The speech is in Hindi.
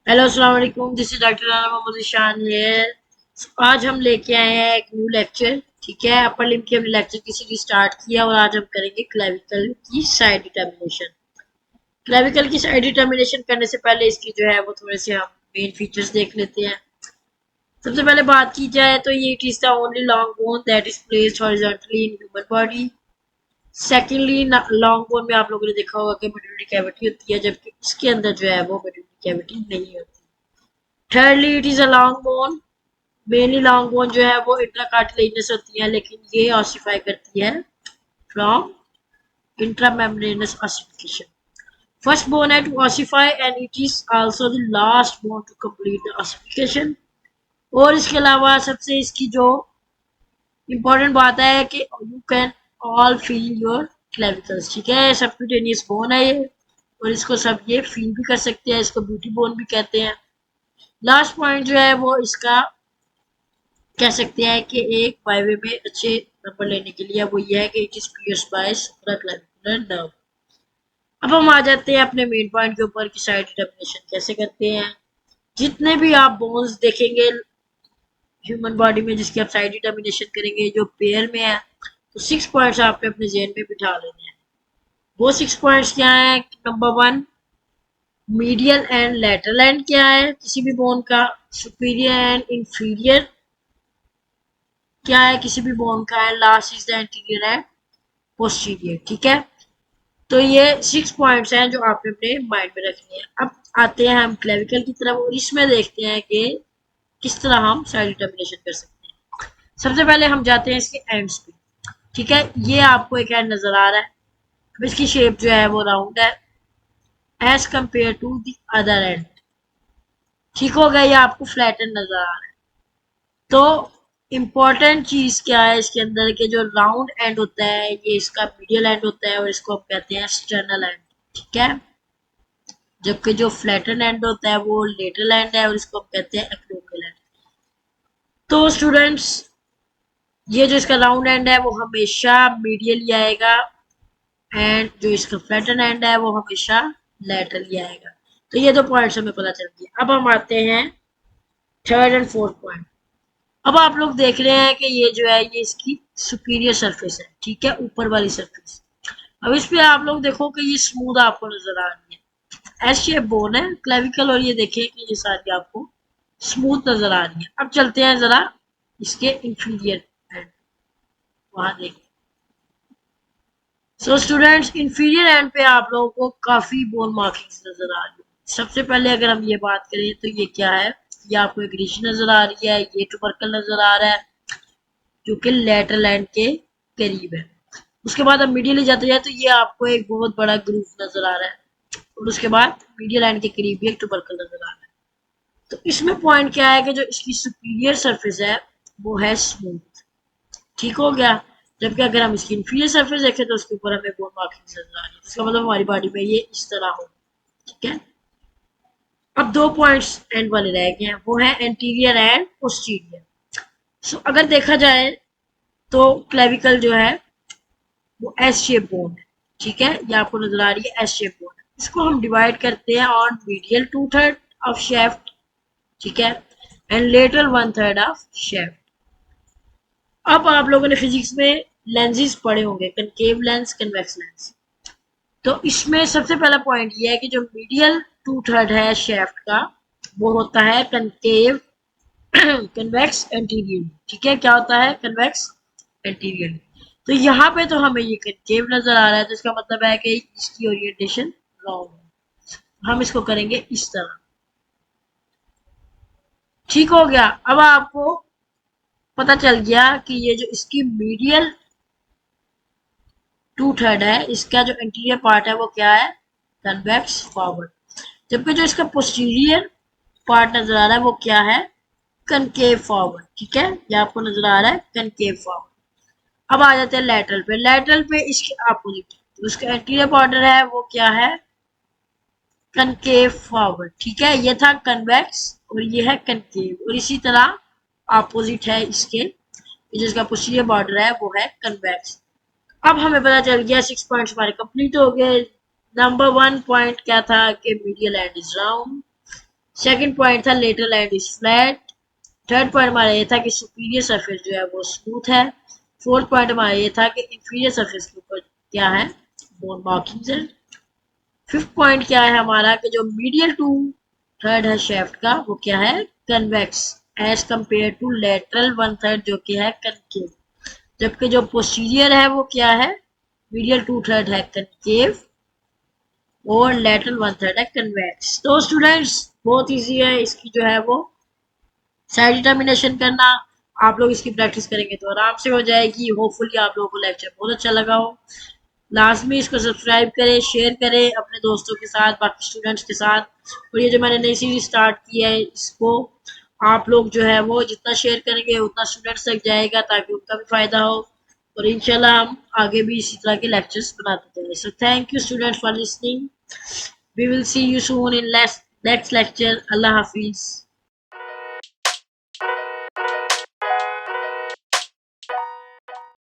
हेलो अस्सलाम वालेकुम, this is doctor Rana Mohammad Ishan here. आज हम लेके आए हैं एक न्यू लेक्चर। ठीक है, अपर लिम्ब की हमने लेक्चर की सीरीज स्टार्ट किया और आज हम करेंगे क्लेविकल की साइड डिटर्मिनेशन। क्लेविकल की साइड डिटर्मिनेशन करने से पहले इसकी जो है वो थोड़े से हम मेन फीचर्स देख लेते हैं। सबसे पहले बात की जाए तो ये it is the only long bone that is placed horizontally in human body. Secondly, long bone में आप लोगों ने देखा होगा कि मेडुलरी कैविटी होती है, जबकि इसके अंदर जो है वो मेडुलरी कैविटी नहीं होती। Thirdly, it is a long bone. Mainly long bone जो है वो इंट्राकार्टिलेजिनस होती है, लेकिन ये ऑसिफाई करती है from intramembranous ossification. First bone है to ossify and it is also the last bone to complete the ossification. और इसके अलावा सबसे इसकी जो इम्पोर्टेंट बात है कि you can all feel your clavicles. ठीक है, सबक्यूटेनियस बोन है ये, और इसको सब ये फील भी कर सकते हैं। इसको ब्यूटी बोन भी कहते हैं। लास्ट पॉइंट जो है वो इसका कह सकते हैं कि एक बाईवे में अच्छे नंबर लेने के लिए वो ये है कि it is pierced by supraclavicular nerve. अब हम आ जाते हैं अपने मेन पॉइंट के ऊपर कि साइड डिटर्मिनेशन कैसे करते हैं। जितने भी आप बोन्स देखेंगे ह्यूमन बॉडी में जिसकी आप साइड डिटर्मिनेशन करेंगे जो पेयर में है, तो 6 पॉइंट्स आपने अपने जेन में बिठा लेने हैं। वो 6 पॉइंट्स क्या है? Number one, medial and lateral and क्या है किसी भी बोन का। सुपीरियर एंड इंफीरियर क्या है किसी भी बोन का। है last is the anterior and posterior. ठीक है, तो ये 6 पॉइंट्स हैं जो आपने अपने माइंड में रखने हैं। अब आते हैं हम क्लेविकल की तरफ और इसमें देखते हैं कि किस तरह हम साइड डिटर्मिनेशन कर सकते हैं। सबसे पहले हम जाते हैं इसके एंड्स पे। ठीक है, ये आपको एक एंड नजर आ रहा है। अब इसकी शेप जो है वो राउंड है as compare to the other end. ठीक हो गया, ये आपको फ्लैटन नजर आ रहा है। तो इम्पोर्टेंट चीज क्या है इसके अंदर के जो राउंड एंड होता है ये इसका मीडियल एंड होता है और इसको हम कहते हैं एक्सटर्नल एंड। ठीक है, जबकि जो फ्लैटन एंड होता है वो लेटरल एंड है और इसको हम कहते हैं एक्रोमियल एंड। तो स्टूडेंट्स, ये जो इसका राउंड एंड है वो हमेशा मीडियल ही आएगा एंड जो इसका फ्लैटन एंड है वो हमेशा लेटरल ही आएगा। तो ये दो पॉइंट्स हमें पता चल गए। अब हम आते हैं थर्ड एंड फोर्थ पॉइंट। अब आप लोग देख रहे हैं कि ये जो है ये इसकी सुपीरियर सरफेस है। ठीक है, ऊपर वाली सरफेस। अब इस पे आप लोग देखो कि ये स्मूथ आपको नजर आ रही है, एस शेप बोन है क्लेविकल, और ये देखें कि ये सारी आपको स्मूथ नजर आ रही है। अब चलते हैं जरा इसके इंफीरियर एंड, वहां देखें। सो स्टूडेंट्स, इंफीरियर एंड पे आप लोगों को काफी बोन मार्किंग्स नजर आ रही है। सबसे पहले अगर हम ये बात करें तो ये क्या है, ये आपको एक रीजन नजर आ रही है, ये ट्यूबरकल नजर आ रहा है जो कि लेटरल एंड के करीब है। उसके बाद हम मीडियल जाते जाए तो ये आपको एक बहुत बड़ा ग्रूव नजर आ रहा है, और उसके बाद मीडियल एंड के करीब भी एक ट्यूबरकल नजर आ रहा है। तो इसमें पॉइंट क्या है कि जो इसकी सुपीरियर सरफेस है वो है स्मूथ। ठीक हो गया, जबकि अगर हम इसकी इंफीरियर सरफेस देखें तो उसके ऊपर हमें बोन मार्किंग नजर आ रही है। इसका मतलब हमारी बॉडी में ये इस तरह हो। ठीक है, अब दो पॉइंट्स एंड वाले रह गए हैं, वो है एंटीरियर एंड पोस्टीरियर। सो अगर देखा जाए तो क्लेविकल जो है वो एस शेप बोन है। ठीक है, ये आपको नजर आ रही है एस शेप बोन। इसको हम डिवाइड करते हैं ऑन मीडियल 2/3 ऑफ शेफ्ट। ठीक है, एंड लेटरल 1/3 ऑफ शेफ्ट। अब आप लोगों ने फिजिक्स में लेंसेज पढ़े होंगे, कनकेव लेंस, कन्वेक्स लेंस। तो इसमें सबसे पहला पॉइंट ये है कि जो मीडियल 2/3 है शेफ्ट का वो होता है कनकेव कन्वेक्स एंटीरियर। ठीक है, क्या होता है? Convex anterior. तो यहाँ पे तो हमें ये कनकेव नजर आ रहा है, तो इसका मतलब है कि इसकी ओरिएंटेशन रॉन्ग है। हम इसको करेंगे इस तरह। ठीक हो गया, अब आपको पता चल गया कि ये जो इसकी मीडियल 2/3 है इसका जो इंटीरियर पार्ट है वो क्या है? Convex forward. जबकि जो इसका पोस्टीरियर पार्ट नजर आ रहा है वो क्या है? Concave forward. ठीक है, ये आपको नजर आ रहा है कनकेव फॉरवर्ड। अब आ जाते हैं लेटरल पे। लेटरल पे इसके अपोजिट तो उसका एंटीरियर बॉर्डर है वो क्या है? Concave forward. ठीक है, ये था कन्वेक्स और ये है कनकेव, और इसी तरह अपोजिट है इसके, जिसका पोस्टीरियर बॉर्डर है वो है कन्वेक्स। अब हमें पता चल गया 6 पॉइंट्स हमारे कंप्लीट हो गए। नंबर 1 पॉइंट क्या था कि medial end is round. Second point था lateral end is flat. Third point हमारा ये था कि सुपीरियर सरफेस जो है वो स्मूथ है। फोर्थ पॉइंट हमारा ये था कि इंफीरियर सरफेस के ऊपर क्या है, बोन मार्किंग्स है। फिफ्थ पॉइंट क्या है हमारा कि जो मीडियल टू थर्ड है शेफ्ट का वो क्या है, convex as compare to lateral one third जो कि है कनकेव। जबकि जो पोस्टीरियर है वो क्या है, मीडियल टू थर्ड है कनकेव और लेटरल वन थर्ड है कन्वेक्स। तो स्टूडेंट्स बहुत इजी है इसकी जो है वो साइड डिटर्मिनेशन करना। आप लोग इसकी प्रैक्टिस करेंगे तो आराम से हो जाएगी। होपफुली आप लोगों को लेक्चर बहुत अच्छा लगा हो। लाजमी इसको सब्सक्राइब करें, शेयर करें अपने दोस्तों के साथ, बाकी स्टूडेंट्स के साथ। और ये जो मैंने नई सीरीज स्टार्ट की है इसको आप लोग जो है वो जितना शेयर करेंगे उतना स्टूडेंट्स तक जाएगा ताकि उनका भी फायदा हो। और इंशाल्लाह हम आगे भी इसी तरह के लेक्चर्स बनाते रहेंगे। So thank you students for listening. We will see you soon in next lecture. अल्लाह हाफिज।